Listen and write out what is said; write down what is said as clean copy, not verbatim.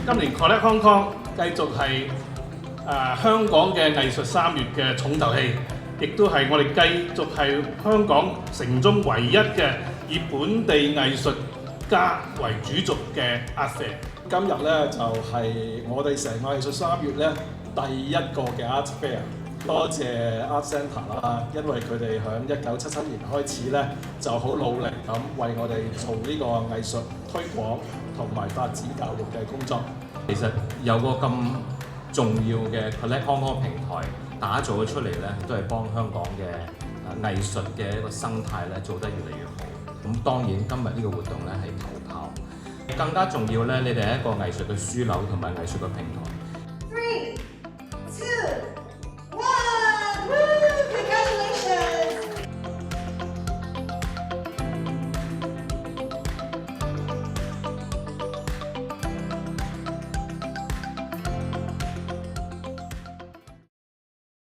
今年 Collect Hong Kong 繼續係香港嘅藝術3月嘅重頭戲，亦都係我哋繼續係香港城中唯一嘅以本地藝術家為主軸嘅 Art Fair。今日咧就係我哋成個藝術3月咧第一個嘅 Art Fair。多謝 Art Centre 啦，因為佢哋響1977年開始咧就好努力咁為我哋做呢個藝術推廣同埋發展教育嘅工作。其實有個咁重要嘅 Collect Hong Kong 平台打造咗出嚟咧，都係幫香港嘅藝術嘅一個生態咧做得越嚟越好。咁當然今日呢個活動咧係頭炮，更加重要咧，你哋係一個藝術嘅樞紐同埋藝術嘅平台。